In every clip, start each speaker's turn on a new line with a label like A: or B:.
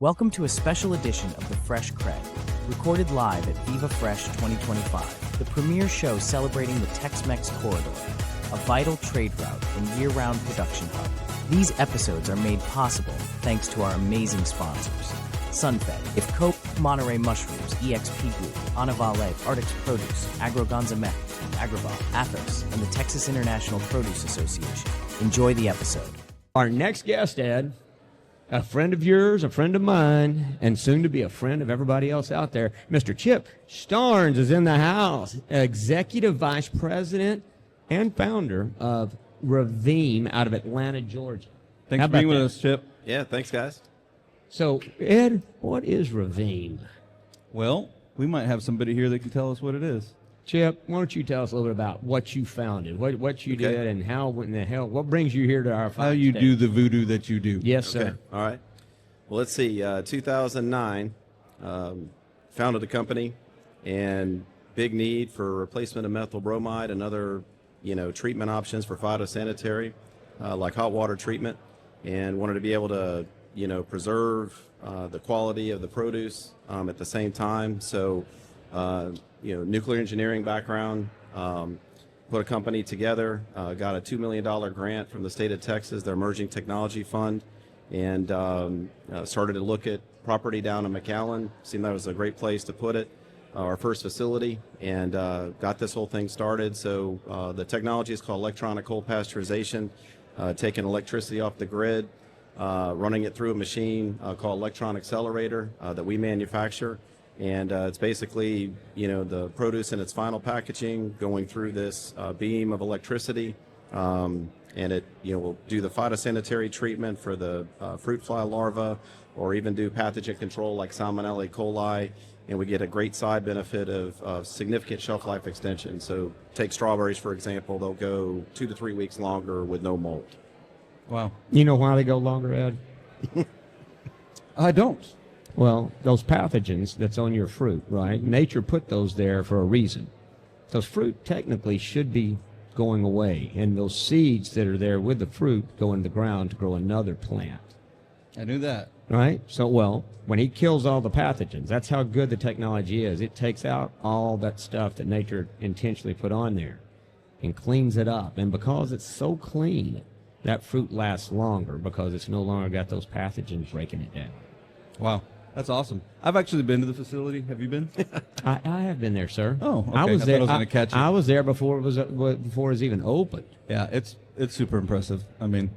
A: Welcome to a special edition of the Fresh CrEd, recorded live at Viva Fresh 2025, the premier show celebrating the Tex-Mex corridor, a vital trade route and year-round production hub. These episodes are made possible thanks to our amazing sponsors: SunFed, IFCO, Monterey Mushrooms, EXP Group, Anavale, ArtMx Produce, Agro, Gonzámex, Agrival, ATHOS, and the Texas International Produce Association. Enjoy the episode.
B: Our next guest, Ed, a friend of yours, a friend of mine, and soon to be a friend of everybody else out there, Mr. Chip Starns is in the house, Executive Vice President and founder of Reveam out of Atlanta, Georgia.
C: Thanks for being with us, Chip.
D: Yeah, thanks, guys.
B: So, Ed, what is Reveam?
C: Well, we might have somebody here that can tell us what it is.
B: Chip, why don't you tell us a little bit about what you founded, what you did, and how in the hell, what brings you here to our
C: How you do the voodoo that you do.
B: Yes, sir.
D: All right. Well, let's see. 2009, founded the company, and big need for replacement of methyl bromide and other, treatment options for phytosanitary, like hot water treatment, and wanted to be able to, preserve the quality of the produce at the same time. So, nuclear engineering background, put a company together, got a $2 million grant from the state of Texas, their Emerging Technology Fund, and started to look at property down in McAllen. Seemed that was a great place to put it, our first facility, and got this whole thing started. So the technology is called electronic cold pasteurization, taking electricity off the grid, running it through a machine called electron accelerator that we manufacture. And it's basically, the produce in its final packaging going through this beam of electricity, and it, will do the phytosanitary treatment for the fruit fly larva, or even do pathogen control like Salmonella, E. coli, and we get a great side benefit of significant shelf life extension. So take strawberries, for example, they'll go 2 to 3 weeks longer with no mold.
C: Wow.
B: You know why they go longer, Ed?
C: I don't.
B: Well, those pathogens that's on your fruit, right? Nature put those there for a reason. Those fruit technically should be going away, and those seeds that are there with the fruit go in the ground to grow another plant.
C: I knew that.
B: Right? So, well, when he kills all the pathogens, that's how good the technology is. It takes out all that stuff that nature intentionally put on there and cleans it up. And because it's so clean, that fruit lasts longer because it's no longer got those pathogens breaking it down.
C: Wow. That's awesome. I've actually been to the facility. Have you been?
B: I have been there, sir.
C: Oh, okay.
B: I was there.
C: I was going to catch you.
B: I was there before it was even opened.
C: Yeah, it's super impressive. I mean,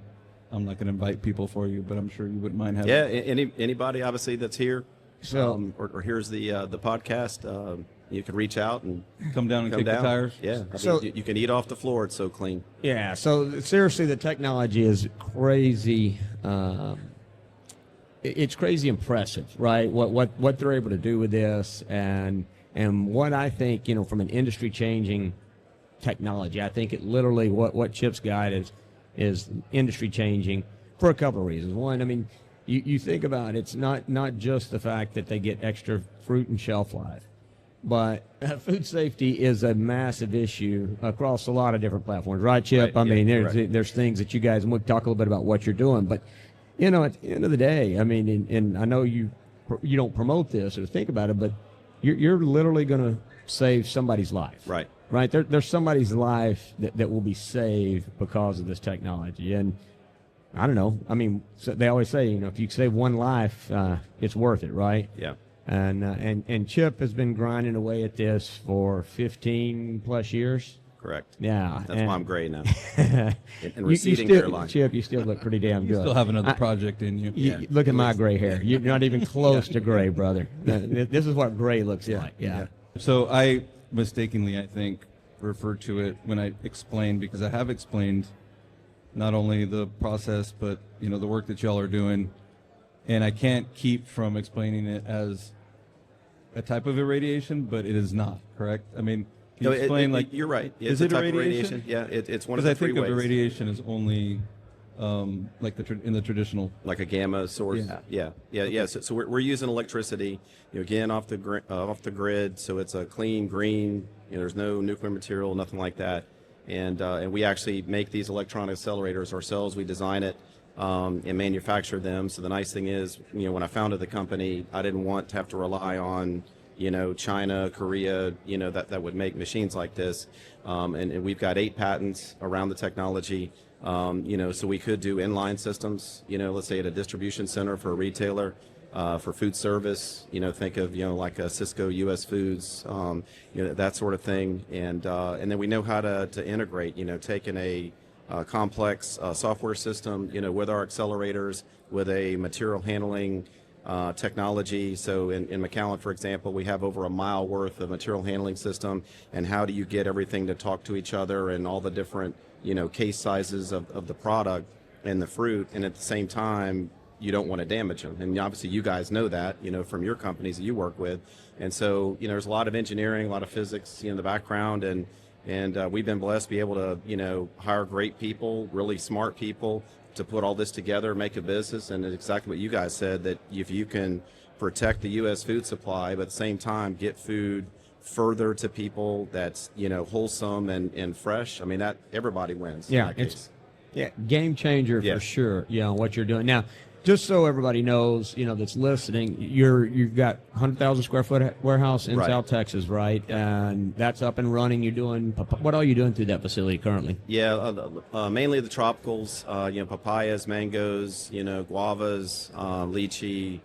C: I'm not going to invite people for you, but I'm sure you wouldn't mind having.
D: Yeah, anybody obviously that's here,
B: So
D: or here's the podcast, you can reach out and
C: come down and
D: come
C: kick
D: down.
C: the tires.
D: Yeah,
B: So-
D: you can eat off the floor. It's so clean.
B: yeah. So seriously, the technology is crazy. It's crazy impressive, right? What they're able to do with this, and what I think, from an industry changing technology, I think it literally what Chip's got is industry changing for a couple of reasons. One, I mean, you think about it, it's not just the fact that they get extra fruit and shelf life, but food safety is a massive issue across a lot of different platforms, right, Chip?
D: Right,
B: I mean,
D: yeah,
B: there's things that you guys, and we'll talk a little bit about what you're doing, but at the end of the day, I mean, and I know you don't promote this or think about it, but you're literally going to save somebody's life.
D: Right.
B: Right. There's somebody's life that will be saved because of this technology. And I don't know. I mean, so they always say, if you save one life, it's worth it, right?
D: Yeah.
B: And Chip has been grinding away at this for 15 plus years.
D: Correct.
B: Yeah.
D: That's why I'm gray now. and receding hairline.
B: Chip, you still look pretty damn good.
C: You still have another project in you.
D: Yeah.
B: Look at my gray hair. You're not even close to gray, brother. This is what gray looks like. Yeah.
C: So I mistakenly, I think, referred to it when I explained, because I have explained not only the process, but, the work that y'all are doing. And I can't keep from explaining it as a type of irradiation, but it is not, correct? I mean, can you explain,
D: you're right.
C: Is
D: It's a
C: it
D: type
C: irradiation?
D: of radiation. Yeah, it's one of
C: Because
D: the
C: I
D: three
C: think of
D: ways.
C: irradiation as only like in the traditional.
D: Like a gamma source. Yeah. So we're using electricity, again off the grid. So it's a clean green. There's no nuclear material, nothing like that. And we actually make these electron accelerators ourselves. We design it. and manufacture them. So the nice thing is, when I founded the company, I didn't want to have to rely on, China, Korea, that would make machines like this. And we've got 8 patents around the technology, so we could do inline systems, let's say at a distribution center for a retailer, for food service, think of, like a Cisco US Foods, that sort of thing. And then we know how to integrate, taking a complex software system, with our accelerators, with a material handling technology. So in McAllen, for example, we have over a mile worth of material handling system. And how do you get everything to talk to each other and all the different, case sizes of the product and the fruit, and at the same time, you don't want to damage them. And obviously you guys know that, from your companies that you work with. And so, there's a lot of engineering, a lot of physics in the background, and we've been blessed to be able to, hire great people, really smart people to put all this together, make a business. And it's exactly what you guys said, that if you can protect the U.S. food supply, but at the same time get food further to people that's, wholesome and fresh, I mean, that everybody wins.
B: Yeah,
D: it's
B: game changer for sure. What you're doing now. Just so everybody knows, that's listening, you've got 100,000 square foot warehouse in South Texas, right? And that's up and running. You're doing what are you doing through that facility currently?
D: Yeah, mainly the tropicals, papayas, mangoes, guavas, lychee,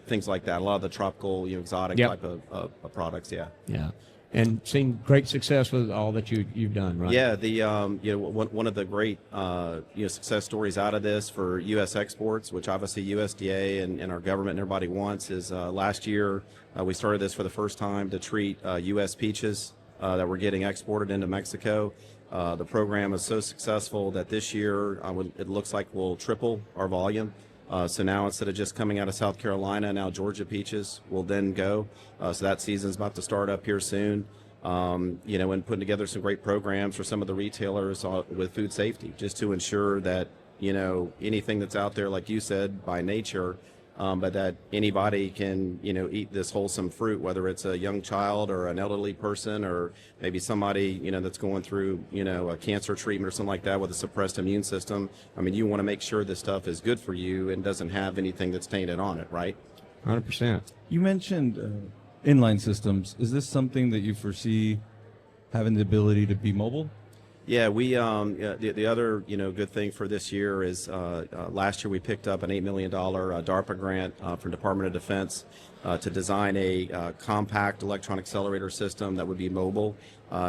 D: things like that. A lot of the tropical, exotic type of products. Yeah.
B: Yeah. And seen great success with all that you've done, right?
D: Yeah, the one of the great success stories out of this for U.S. exports, which obviously USDA and our government and everybody wants, is last year we started this for the first time to treat U.S. peaches that were getting exported into Mexico. The program is so successful that this year it looks like we'll triple our volume. So now instead of just coming out of South Carolina, now Georgia peaches will then go. So that season's about to start up here soon. And putting together some great programs for some of the retailers with food safety, just to ensure that, anything that's out there, like you said, by nature, but that anybody can, eat this wholesome fruit, whether it's a young child or an elderly person, or maybe somebody, that's going through, a cancer treatment or something like that with a suppressed immune system. I mean, you want to make sure this stuff is good for you and doesn't have anything that's tainted on it, right?
B: 100%.
C: You mentioned inline systems. Is this something that you foresee having the ability to be mobile?
D: Yeah, we the other good thing for this year is last year we picked up an $8 million DARPA grant from Department of Defense to design a compact electron accelerator system that would be mobile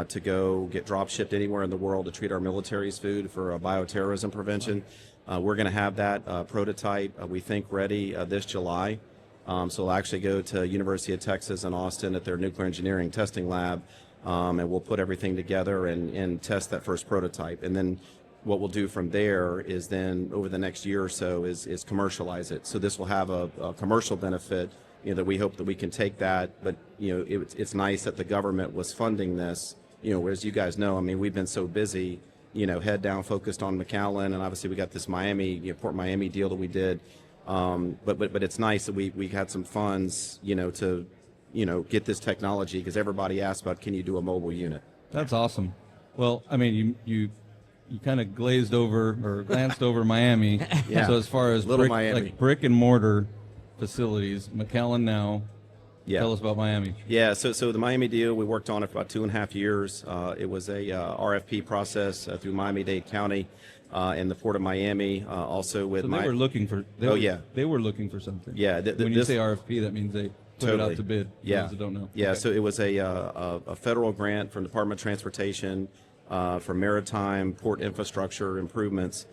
D: to go get drop shipped anywhere in the world to treat our military's food for bioterrorism prevention. We're going to have that prototype we think ready this July. So it'll actually go to University of Texas in Austin at their nuclear engineering testing lab. And we'll put everything together and test that first prototype. And then what we'll do from there is then over the next year or so is commercialize it. So this will have a commercial benefit, that we hope that we can take that. But, it's nice that the government was funding this. As you guys know, I mean, we've been so busy, head down focused on McAllen. And obviously we got this Port Miami deal that we did. But it's nice that we had some funds, to get this technology, because everybody asked about, can you do a mobile unit?
C: That's awesome. Well, I mean, you kind of glazed over or glanced over Miami.
D: Yeah.
C: So as far as brick and mortar facilities, McAllen now.
D: Yeah.
C: Tell us about Miami.
D: Yeah. So the Miami deal, we worked on it for about 2.5 years. It was a RFP process through Miami-Dade County and the Port of Miami. Also with
C: they were looking for. They were looking for something.
D: Yeah.
C: When you say RFP, that means they put it out to bid.
D: Yeah.
C: For those that don't know.
D: Yeah.
C: Okay.
D: So it was a federal grant from Department of Transportation for maritime port infrastructure improvements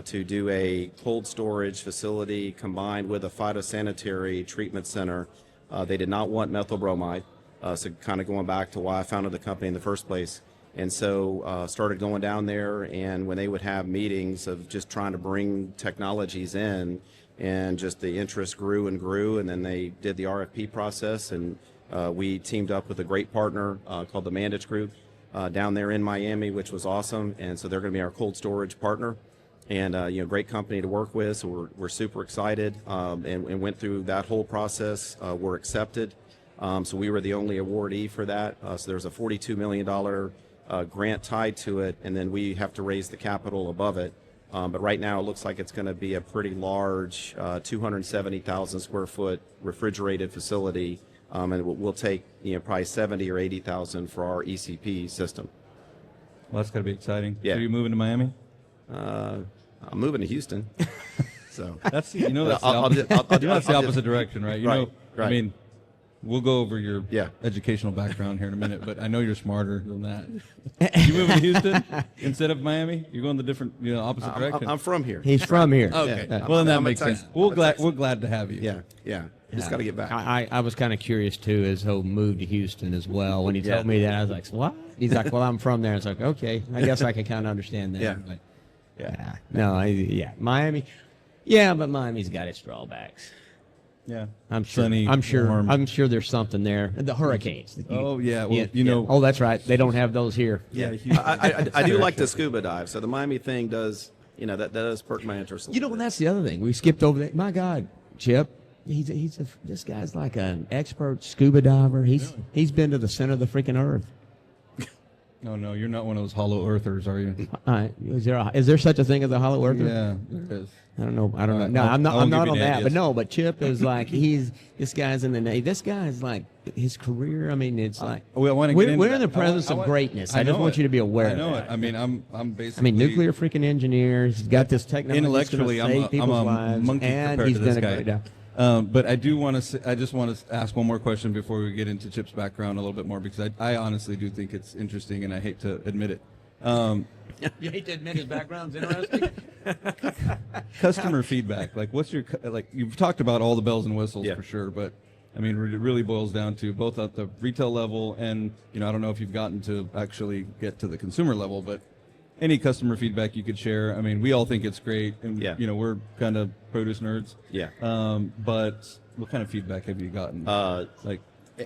D: to do a cold storage facility combined with a phytosanitary treatment center. They did not want methyl bromide. So kind of going back to why I founded the company in the first place. And so started going down there, and when they would have meetings of just trying to bring technologies in, and just the interest grew and grew, and then they did the RFP process, and we teamed up with a great partner called the Mandich Group down there in Miami, which was awesome. And so they're going to be our cold storage partner, and great company to work with. So we're super excited, and went through that whole process. We're accepted, so we were the only awardee for that. So there's a $42 million grant tied to it, and then we have to raise the capital above it. But right now, it looks like it's going to be a pretty large 270,000 square foot refrigerated facility, and we'll take probably 70 or 80,000 for our ECP system.
C: Well, that's got to be exciting.
D: Yeah.
C: So you moving to Miami?
D: I'm moving to Houston, so
C: That's that's the
D: I'll do-
C: that's the
D: I'll do-
C: opposite direction, right? You
D: Right,
C: know,
D: right.
C: I mean, we'll go over your
D: Yeah.
C: educational background here in a minute, but I know you're smarter than that. You moving to Houston instead of Miami? You're going the different, opposite direction.
D: I'm from here.
B: He's from here.
C: Okay.
D: Yeah.
C: Well, then that
D: I'm a
C: makes sense.
D: Texan.
C: We're glad to have you.
D: Yeah. Just got to get back.
B: I was kind of curious too, as he'll move to Houston as well. When he
D: Yeah.
B: told me that, I was like, "What?" He's like, "Well, I'm from there." It's like, okay, I guess I can kind of understand that.
D: Yeah.
B: But, no, Miami. Yeah, but Miami's got its drawbacks.
C: Yeah.
B: I'm sure.
C: Sunny,
B: I'm sure.
C: warm.
B: I'm sure there's something there. The hurricanes.
C: Oh, yeah. Well,
B: Oh, that's right. They don't have those here.
C: Yeah.
D: I do like to scuba dive, so the Miami thing does, that does perk my interest.
B: And that's the other thing. We skipped over that. My God, Chip. This guy's like an expert scuba diver. He's been to the center of the freaking earth.
C: No, you're not one of those hollow earthers, are you?
B: Is there such a thing as a hollow earther?
C: Yeah, there is.
B: I don't know. No,
C: I'll-
B: I'm not.
C: I
B: I'm
C: won't
B: not
C: give
B: on
C: you
B: that.
C: any
B: But
C: ideas.
B: no. But Chip is like this guy's in the Navy. This guy is like his career. I mean, it's like
C: Well, I want to get into
B: we're
C: that.
B: in the presence of greatness. I just
C: know
B: want
C: it.
B: you to be aware.
C: I know
B: of
C: it.
B: that.
C: I mean, I'm basically.
B: nuclear freaking engineer. He's got this technology.
C: Intellectually,
B: that's gonna save
C: I'm
B: people's
C: a
B: lives,
C: monkey
B: and
C: compared
B: he's
C: to this
B: done a
C: guy.
B: great job.
C: But I do want to. I just want to ask one more question before we get into Chip's background a little bit more, because I honestly do think it's interesting, and I hate to admit it.
B: You hate to admit his background's interesting.
C: Customer feedback, like what's your you've talked about all the bells and whistles
D: Yeah.
C: for sure, but I mean it really boils down to both at the retail level and I don't know if you've gotten to actually get to the consumer level, but any customer feedback you could share. I mean, we all think it's great, and
D: Yeah.
C: we're kind of produce nerds.
D: Yeah.
C: But what kind of feedback have you gotten?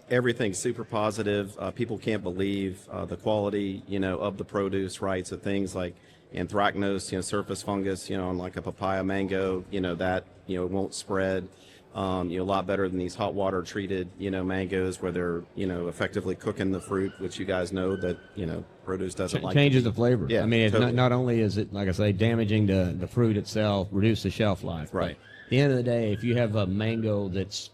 D: Everything's super positive. People can't believe the quality, of the produce, right? So things like anthracnose, surface fungus, on like a papaya, mango, that, it won't spread. A lot better than these hot water treated, mangoes where they're, effectively cooking the fruit, which you guys know that, produce doesn't like.
B: Changes the flavor.
D: Yeah,
B: I mean, it's
D: totally.
B: not only is it, like I say, damaging the fruit itself, reduce the shelf life.
D: Right.
B: But at the end of the day, if you have a mango that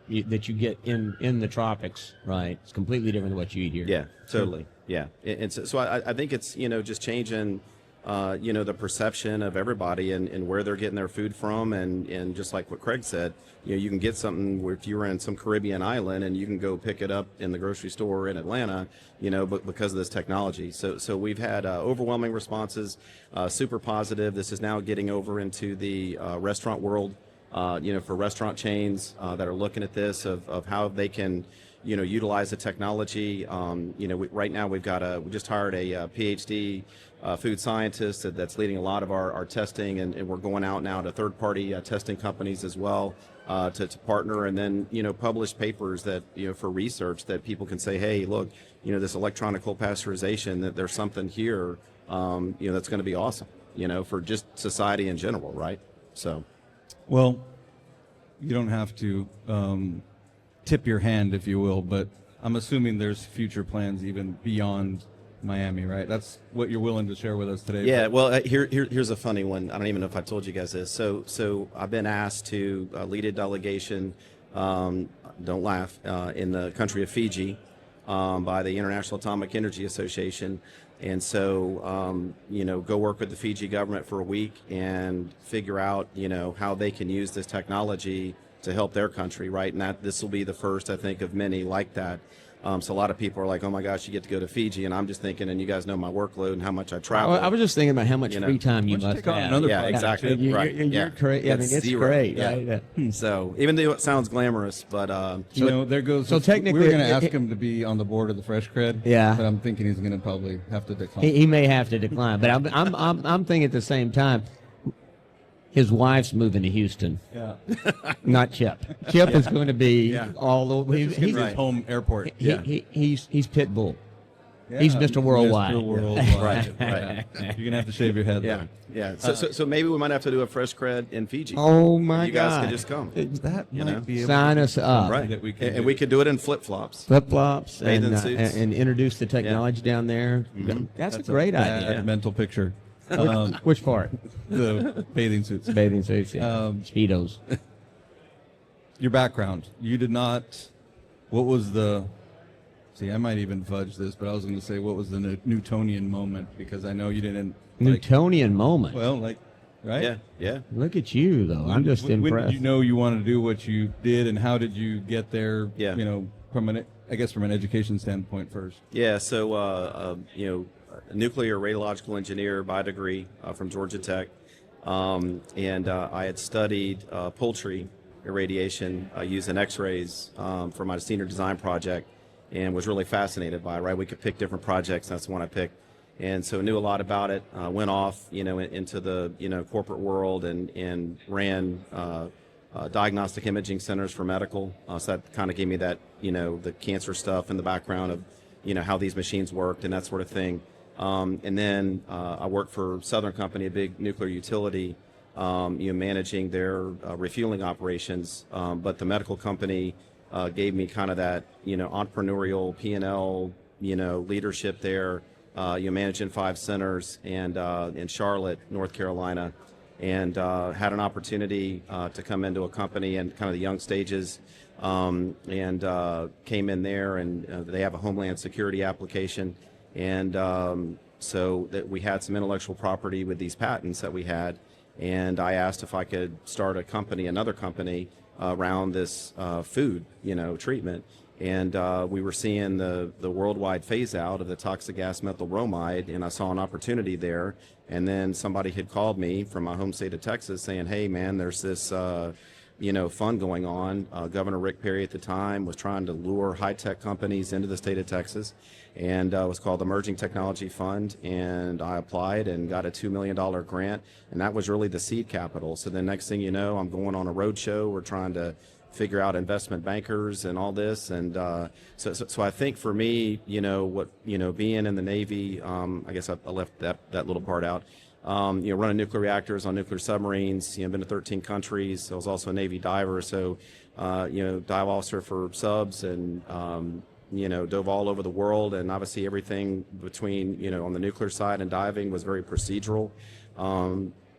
B: you get in the tropics, right, it's completely different than what you eat here.
D: Yeah, totally. Yeah, and so I think it's just changing, the perception of everybody and where they're getting their food from, and just like what Craig said, you can get something where if you were in some Caribbean island and you can go pick it up in the grocery store in Atlanta, but because of this technology. So we've had overwhelming responses, super positive. This is now getting over into the restaurant world. For restaurant chains that are looking at this of how they can, utilize the technology. Right now we just hired a PhD food scientist that's leading a lot of our testing, and we're going out now to third-party testing companies as well to partner and then, publish papers that, for research that people can say, hey, look, this electronic cold pasteurization, that there's something here, that's going to be awesome, for just society in general, right? So.
C: Well, you don't have to tip your hand, if you will, but I'm assuming there's future plans even beyond Miami, right? That's what you're willing to share with us today.
D: Yeah, well, here's a funny one. I don't even know if I told you guys this. So I've been asked to lead a delegation, don't laugh, in the country of Fiji by the International Atomic Energy Association. And so, go work with the Fiji government for a week and figure out, how they can use this technology to help their country, right? And this will be the first, I think, of many like that. So a lot of people are like, oh my gosh, you get to go to Fiji. And I'm just thinking, and you guys know my workload and how much I travel.
B: I was just thinking about how much free time you
C: Why don't you
B: must
C: take on
B: have.
C: another
D: Yeah,
C: project?
D: exactly. Right.
B: You're
D: Yeah.
B: crazy. I mean, it's
D: zero.
B: great.
D: Yeah.
B: Right?
D: So even though it sounds glamorous, but
C: There goes.
B: so technically-
C: we were going to ask him to be on the board of the Fresh CrEd.
B: Yeah.
C: But I'm thinking he's going to probably have to decline.
B: He may have to decline, but I'm thinking at the same time, his wife's moving to Houston,
C: Yeah.
B: not Chip. Chip is going to be all over.
C: He's
B: He's
C: his home airport.
B: he's Pitbull.
C: Yeah,
B: He's Mr. Worldwide.
C: Mr. Worldwide.
D: Right.
C: You're going to have to shave your head.
D: yeah,
C: there.
D: yeah. So maybe we might have to do a Fresh CrEd in Fiji.
B: Oh my
D: you guys
B: God!
D: could just come,
C: That
D: You
C: might
D: know?
C: be able
B: Sign
C: to-
B: us up.
D: right?
C: that we can
D: and
C: do.
D: we could do it in flip flops.
B: Flip flops
D: Bathing
B: and
D: suits.
B: and introduce the technology down there. That's a great
C: Bad
B: idea.
C: mental picture.
B: Which part?
C: The bathing suits.
B: Bathing suits, yeah. Speedos.
C: Your background. You did not. What was the? See, I might even fudge this, but I was going to say, what was the Newtonian moment? Because I know you didn't.
B: Newtonian moment.
C: Well, right?
D: Yeah, yeah.
B: Look at you, though. I'm just impressed.
C: When did you know you wanted to do what you did, and how did you get there?
D: Yeah.
C: From an education standpoint first.
D: Yeah, so nuclear radiological engineer by degree from Georgia Tech, and I had studied poultry irradiation using X-rays for my senior design project, and was really fascinated by it. Right, we could pick different projects. That's the one I picked, and so knew a lot about it. Went off, into the corporate world and ran diagnostic imaging centers for medical. So that kind of gave me that the cancer stuff in the background of how these machines worked and that sort of thing. And then I worked for Southern Company, a big nuclear utility, managing their refueling operations. But the medical company gave me kind of that entrepreneurial P&L leadership there. Managing 5 centers and in Charlotte, North Carolina, and had an opportunity to come into a company in kind of the young stages, and came in there, and they have a Homeland Security application, and so that we had some intellectual property with these patents that we had, and I asked if I could start another company around this food, treatment. And we were seeing the worldwide phase out of the toxic gas methyl bromide, and I saw an opportunity there. And then somebody had called me from my home state of Texas saying, hey, man, there's this, fund going on. Governor Rick Perry at the time was trying to lure high-tech companies into the state of Texas, and it was called the Emerging Technology Fund. And I applied and got a $2 million grant, and that was really the seed capital. So the next thing you know, I'm going on a road show. We're trying to figure out investment bankers and all this, and so I think for me, being in the Navy, I guess I left that little part out. Running nuclear reactors on nuclear submarines. Been to 13 countries. I was also a Navy diver, so dive officer for subs, and dove all over the world, and obviously everything between on the nuclear side and diving was very procedural.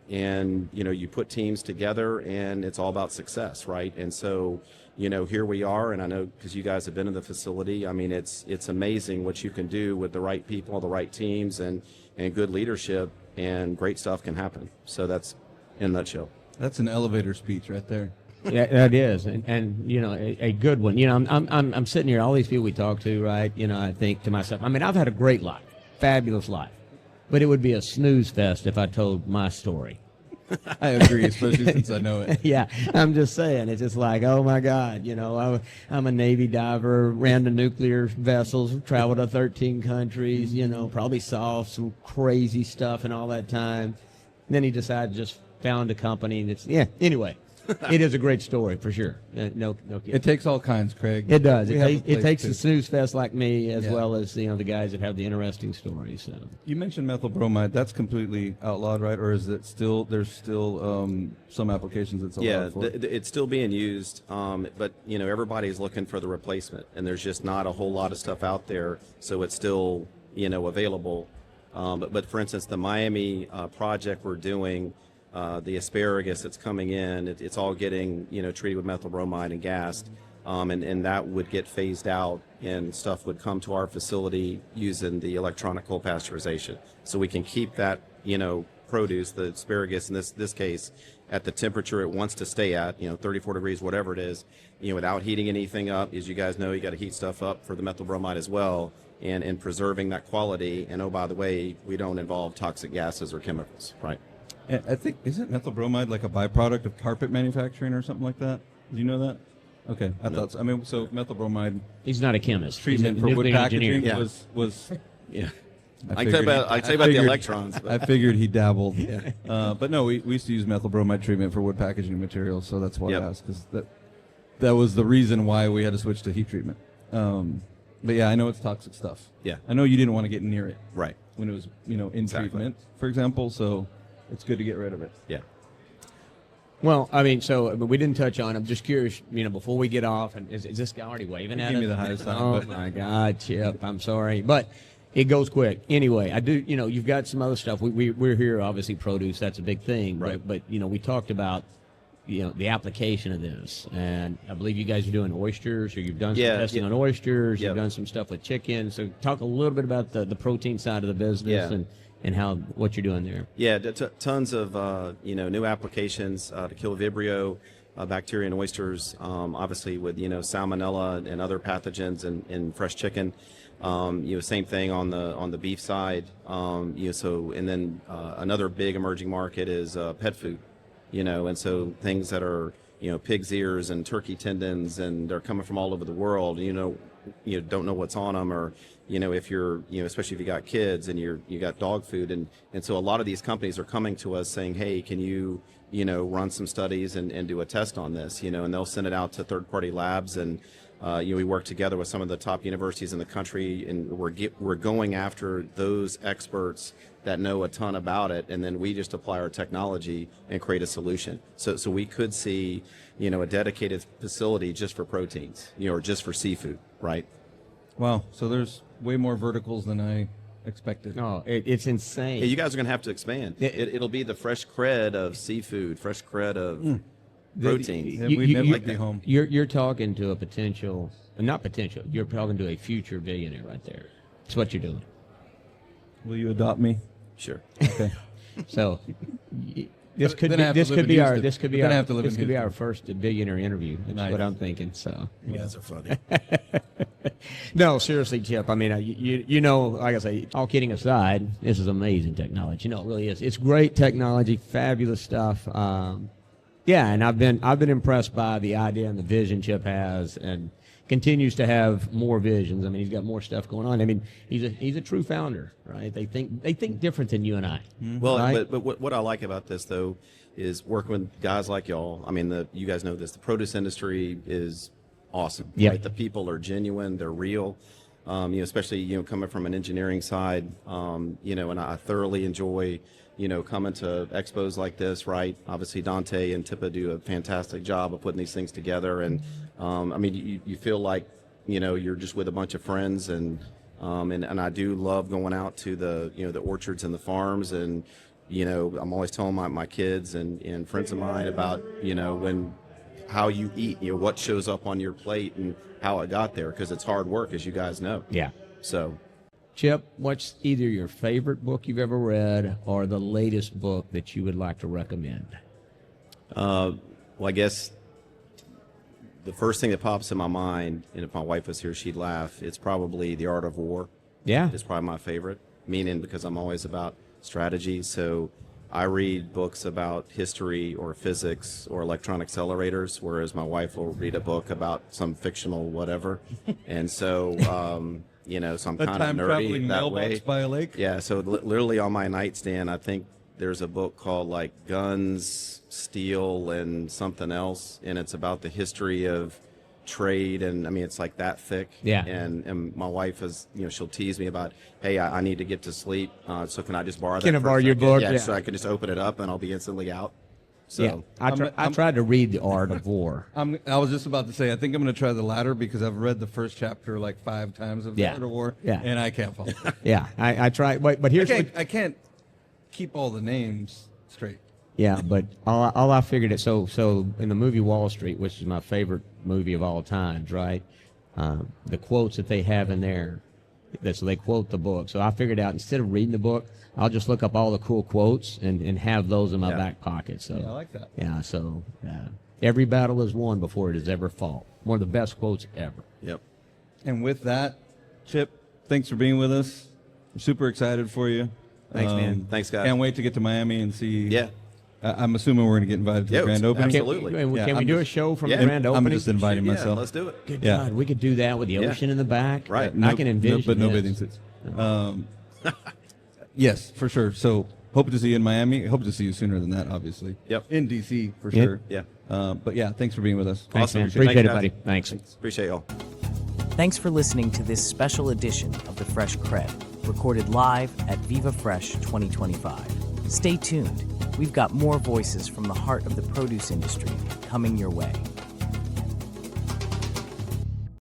D: And you put teams together, and it's all about success, right? And so here we are, and I know because you guys have been in the facility, I mean it's amazing what you can do with the right people, the right teams, and good leadership, and great stuff can happen. So that's in a nutshell.
C: That's an elevator speech right there.
B: Yeah, that is, and a good one. I'm sitting here, all these people we talk to, right? I think to myself, I mean, I've had a great life, fabulous life. But it would be a snooze fest if I told my story.
C: I agree, especially since I know it.
B: Yeah, I'm just saying. It's just like, oh, my God. I'm a Navy diver, ran the nuclear vessels, traveled to 13 countries, probably saw some crazy stuff in all that time. And then he decided to just found a company. And anyway. It is a great story, for sure. No kidding.
C: It takes all kinds, Craig.
B: It does. It takes a snooze fest like me, as well as the guys that have the interesting stories. So.
C: You mentioned methyl bromide. That's completely outlawed, right? Or is it still? There's still some applications it's allowed for.
D: Yeah, it's still being used, but everybody's looking for the replacement, and there's just not a whole lot of stuff out there, so it's still available. But for instance, the Miami project we're doing. The asparagus that's coming in, it's all getting treated with methyl bromide and gassed, and that would get phased out, and stuff would come to our facility using the electronical pasteurization, so we can keep that produce, the asparagus in this case, at the temperature it wants to stay at, 34 degrees, whatever it is, without heating anything up. As you guys know, you got to heat stuff up for the methyl bromide as well, and preserving that quality. And oh, by the way, we don't involve toxic gases or chemicals, right?
C: I think, isn't methyl bromide like a byproduct of carpet manufacturing or something like that? Do you know that? Okay, I thought so. I mean, so methyl bromide.
B: He's not a chemist.
C: Treatment for wood packaging was.
D: Yeah. I tell you about the electrons.
C: But. I figured he dabbled. Yeah. But no, we used to use methyl bromide treatment for wood packaging materials, so that's why I asked, because that was the reason why we had to switch to heat treatment. But yeah, I know it's toxic stuff.
D: Yeah.
C: I know you didn't want to get near it.
D: Right.
C: When it was in treatment, for example, so. It's good to get rid of it.
D: Yeah.
B: Well, I mean, so we didn't touch on. I'm just curious, before we get off, and is this guy already waving at us?
C: Give me the highest sign.
B: Oh my God, Chip! I'm sorry, but It goes quick. Anyway, I do. You've got some other stuff. We're here, obviously, produce. That's a big thing.
D: Right.
B: But we talked about the application of this, and I believe you guys are doing oysters, or you've done some testing on oysters.
D: Yep.
B: You've done some stuff with chicken. So talk a little bit about the protein side of the business and what you're doing there.
D: Yeah, tons of new applications to kill Vibrio bacteria in oysters. Obviously with salmonella and other pathogens in fresh chicken. Same thing on the beef side. And then another big emerging market is pet food. And so things that are pig's ears and turkey tendons, and they're coming from all over the world. You don't know what's on them, or if you're especially if you got kids and you got dog food, and so a lot of these companies are coming to us saying, hey, can you run some studies and do a test on this, and they'll send it out to third-party labs, and we work together with some of the top universities in the country, and we're going after those experts that know a ton about it, and then we just apply our technology and create a solution. So we could see a dedicated facility just for proteins, or just for seafood, right?
C: Wow. So there's way more verticals than I expected.
B: Oh, it's insane.
D: Yeah, you guys are going to have to expand. It'll be the Fresh CrEd of seafood, Fresh CrEd of protein.
C: Yeah, we'd never be home.
B: You're talking to a potential, not potential. You're talking to a future billionaire right there. That's what you're doing.
C: Will you adopt me?
D: Sure.
C: Okay.
B: So this could be our first billionaire interview. That's
C: Nice.
B: what I'm thinking. So
D: You guys are funny.
B: no, seriously, Chip. I mean, like I say, all kidding aside, this is amazing technology. It really is. It's great technology, fabulous stuff. And I've been impressed by the idea and the vision Chip has, and continues to have more visions. I mean, he's got more stuff going on. I mean, he's a true founder, right? They think different than you and I.
D: Well,
B: right?
D: but what I like about this though is working with guys like y'all. I mean, you guys know this. The produce industry is awesome.
B: Yep.
D: Right? The people are genuine. They're real. Especially coming from an engineering side. And I thoroughly enjoy coming to expos like this, right? Obviously, Dante and Tippa do a fantastic job of putting these things together, and you feel like you're just with a bunch of friends, and I do love going out to the orchards and the farms, and I'm always telling my kids and friends of mine about how you eat, what shows up on your plate and how it got there, because it's hard work, as you guys know.
B: Yeah.
D: So.
B: Chip, what's either your favorite book you've ever read or the latest book that you would like to recommend?
D: Well, I guess the first thing that pops in my mind, and if my wife was here, she'd laugh, it's probably The Art of War.
B: Yeah.
D: It's probably my favorite, meaning because I'm always about strategy. So I read books about history or physics or electron accelerators, whereas my wife will read a book about some fictional whatever. And so... so I'm kind of nerdy that way.
C: By a lake?
D: Yeah, so literally on my nightstand, I think there's a book called like Guns, Steel, and something else, and it's about the history of trade, and I mean it's like that thick.
B: Yeah.
D: And my wife is, she'll tease me about, hey, I need to get to sleep, so can I just borrow that?
B: Can I
D: for a
B: borrow your
D: second?
B: book?
D: Yeah,
B: Yeah.
D: so I can just open it up and I'll be instantly out. So.
B: Yeah, I tried to read The Art of War.
C: I was just about to say, I think I'm going to try the latter because I've read the first chapter like 5 times of The Art of War, and I can't follow.
B: Yeah, I tried, but here's
C: I can't keep all the names straight.
B: Yeah, but all I figured it. So in the movie Wall Street, which is my favorite movie of all times, right? The quotes that they have in there, so they quote the book. So I figured out, instead of reading the book, I'll just look up all the cool quotes and have those in my back pocket. So
C: Yeah, I like that.
B: Yeah, so every battle is won before it is ever fought. One of the best quotes ever.
D: Yep.
C: And with that, Chip, thanks for being with us. I'm super excited for you.
D: Thanks, man. Thanks, guys.
C: Can't wait to get to Miami and see.
D: Yeah.
C: I'm assuming we're going to get invited to the grand opening.
D: Absolutely.
B: Can we do a show from the grand
C: I'm
B: opening?
C: just inviting
D: Yeah,
C: myself.
D: let's do it.
B: Good
C: Yeah.
B: God, we could do that with the ocean in the back.
D: Right.
B: I can envision
C: but no
B: this.
C: bathing suits. Yes, for sure. So hope to see you in Miami. Hope to see you sooner than that, obviously.
D: Yep.
C: In DC, for sure.
D: Yeah.
C: But yeah, thanks for being with us.
B: Thanks,
D: Awesome.
B: man.
D: Thank
B: Appreciate
D: you,
B: it,
D: guys.
B: buddy. Thanks.
D: Appreciate y'all.
A: Thanks for listening to this special edition of the Fresh CrEd, recorded live at Viva Fresh 2025. Stay tuned. We've got more voices from the heart of the produce industry coming your way.